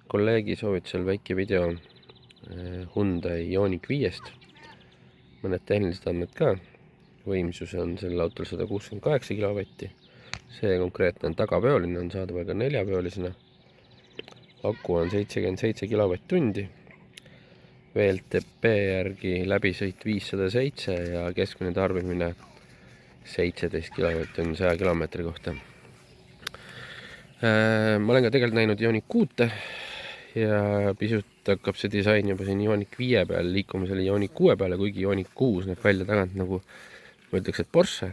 kolleegi soovitusel väike video Hyundai Ioniq 5-st. Mõned tehnilised andmed ka. Võimsus on sellel autol 168 kilovatti. See konkreetne on tagapeoline, on saadaval ka neljapeolisena. Aku on 77 kilovatt-tundi. VLTP järgi läbisõit 507 ja keskmine tarbimine 17 kilovatt-tundi 100 kilomeetri kohta. Ma olen ka tegelikult näinud Ioniq 6 ja pisut hakkab see disain juba siin Ioniq 5 peal liikuma selle Ioniq 6 peale, kuigi Ioniq 6 näeb välja tagant nagu, ma ütleks, et Porsche,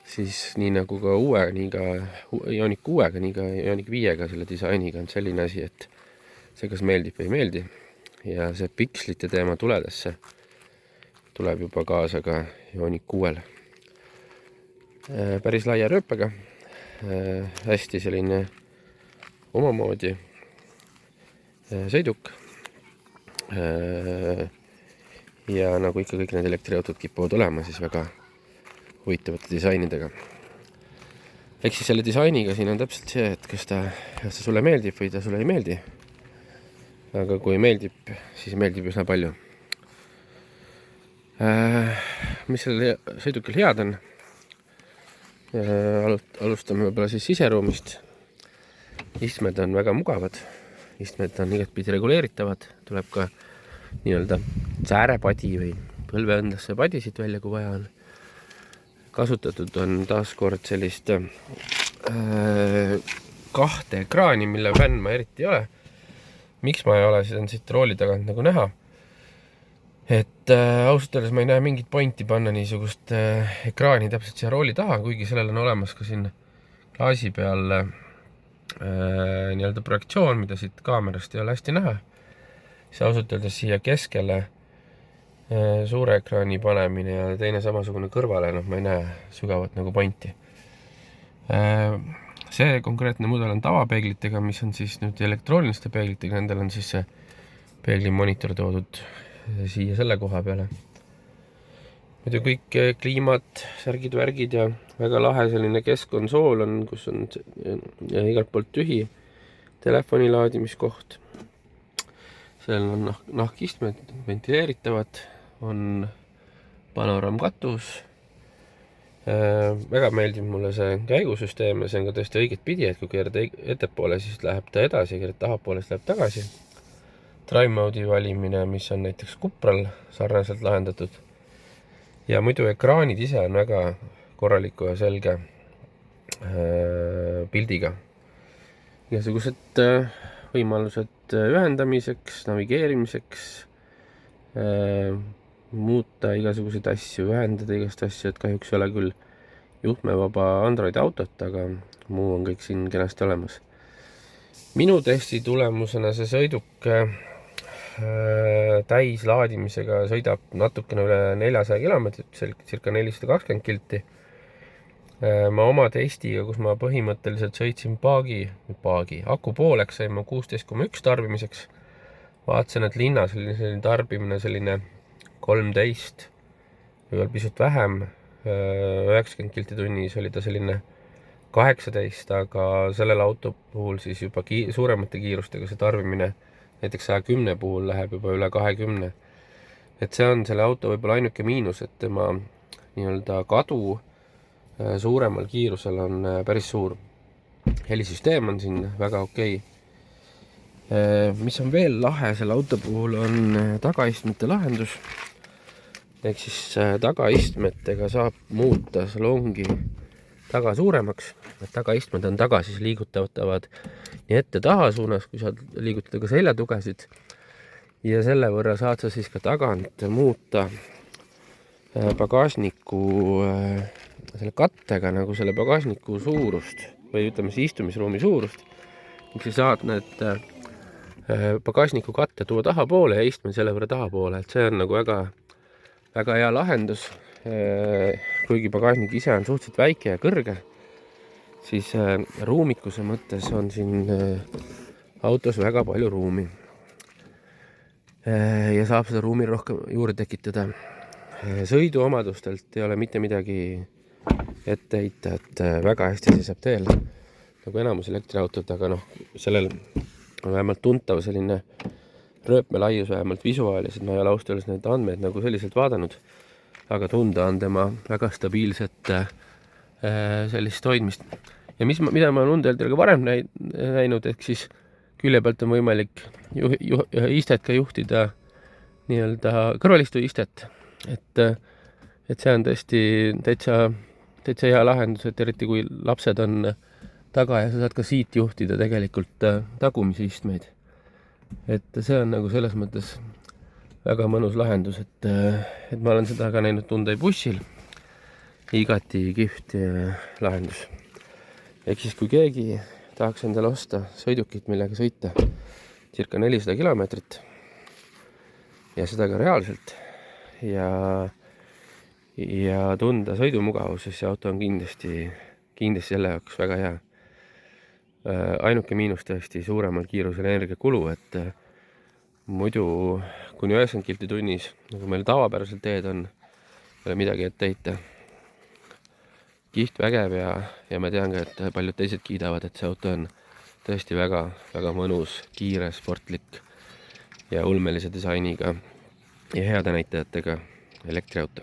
siis nii nagu ka uue, nii ka Ioniq 6-ga, nii ka Ioniq 5-ga selle disainiga on selline asi, et see kas meeldib või ei meeldi. Ja see pikslite teema tuledesse tuleb juba kaasa ka Ioniq 6-le. Päris laia rööpega, hästi selline omamoodi sõiduk. Ja nagu ikka kõik need elektriautod kipuvad olema, siis väga huvitavate disainidega. Ehk siis selle disainiga siin on täpselt see, et kas see sulle meeldib või ta sulle ei meeldi. Aga kui meeldib, siis meeldib üsna palju. Mis selle sõidukil head on? Alustame võib-olla siis siseruumist. Istmed on väga mugavad. Istmed on igatpidi reguleeritavad. Tuleb ka nii-öelda säärepadi või põlveõndasse padisid välja, kui vaja on. Kasutatud on taaskord sellist kahte ekraani, mille fänn ma eriti ei ole. Miks ma ei ole, siis on siit rooli tagant nagu näha. Et ausalt öeldes ma ei näe mingit pointi panna niisugust ekraani täpselt siia rooli taha, kuigi sellel on olemas ka siin klaasi peal nii-öelda projektsioon, mida siit kaamerast ei ole hästi näha. See ausalt öeldes siia keskele suure ekraani panemine ja teine samasugune kõrvale, ma ei näe sügavat nagu pointi. See konkreetne mudel on tavapeeglitega, mis on siis nüüd elektrooniliste peeglitega, nendel on siis see peeglimonitor toodud siia selle koha peale. Muidu kõik kliimad, särgid, värgid ja väga lahe selline keskkonsool on, kus on igalt poolt tühi telefoni laadimiskoht. Seal on nahkistmed, ventileeritavad, on panoraamkatus. Väga meeldib mulle see käigusüsteem ja see on ka tõesti õiget pidi, et kui keerad ettepoole, siis läheb ta edasi ja keerad tahapoole, siis läheb tagasi. Drive mode'i valimine, mis on näiteks Cupral sarnaselt lahendatud. Ja muidu ekraanid ise on väga korraliku ja selge pildiga. Igasugused võimalused ühendamiseks, navigeerimiseks, muuta igasuguseid asju, ühendada igast asju, et kahjuks ei ole küll juhtmevaba Android autot, aga muu on kõik siin kenasti olemas. Minu testi tulemusena see sõiduk täislaadimisega sõidab natukene üle 400 kilomeetrit, circa 420 kilti. Ma oma testiga, kus ma põhimõtteliselt sõitsin paagi, aku pooleks sain ma 16,1 tarbimiseks. Vaatasin, et linnas selline tarbimine selline 13 või veel pisut vähem, 90 kilti tunnis oli ta selline 18, aga sellel auto puhul siis juba suuremate kiirustega see tarbimine näiteks 110 puhul läheb juba üle 20. Et see on selle auto võib-olla ainuke miinus, et tema nii-öelda kadu suuremal kiirusel on päris suur. Helisüsteem on siin väga okei. Mis on veel lahe selle auto puhul on tagaistmete lahendus. Ehk siis tagaistmetega saab muuta salongi taga suuremaks. Tagaistmed on taga siis liigutatavad nii ette taha suunas, kui saad liigutada ka seljatugesid. Ja selle võrra saad sa siis ka tagant muuta pagasniku selle kattega nagu selle pagasniku suurust või ütleme siis istumisruumi suurust. Miks sa saad need pagasniku katte tuua tahapoole ja istmed selle võrra tahapoole, et see on nagu väga hea lahendus. Kuigi pagasnik ise on suhteliselt väike ja kõrge, siis ruumikuse mõttes on siin autos väga palju ruumi. Ja saab seda ruumi rohkem juurde tekitada. Sõiduomadustelt ei ole mitte midagi ette heita, et väga hästi seisab teel, nagu enamus elektriautod, aga sellel on vähemalt tuntav selline rööpmelaius, vähemalt visuaalis, et ma ei ole ausalt öeldes neid andmeid nagu selliselt vaadanud, aga tunda on tema väga stabiilset sellist hoidmist. Ja mida ma olen Undertale ka varem näinud, ehk siis külje pealt on võimalik istet ka juhtida nii-öelda kõrvalistu istet, et see on tõesti täitsa hea lahendus, et eriti kui lapsed on taga ja sa saad ka siit juhtida tegelikult tagumisi istmeid. Et see on nagu selles mõttes väga mõnus lahendus, et ma olen seda ka näinud Hyundai bussil. Igati kihvt lahendus. Ehk siis kui keegi tahaks endale osta sõidukit, millega sõita circa 400 kilomeetrit ja seda ka reaalselt ja tunda sõidumugavuses, see auto on kindlasti selle jaoks väga hea. Ainuke miinus tõesti suuremal kiirusel energiakulu, et muidu kuni 90 kilti tunnis, nagu meil tavapäraselt teed on, ei ole midagi ette heita. Kiht vägev ja ma tean ka, et paljud teised kiidavad, et see auto on tõesti väga, väga mõnus, kiire, sportlik ja ulmelise disainiga ja heade näitajatega elektriauto.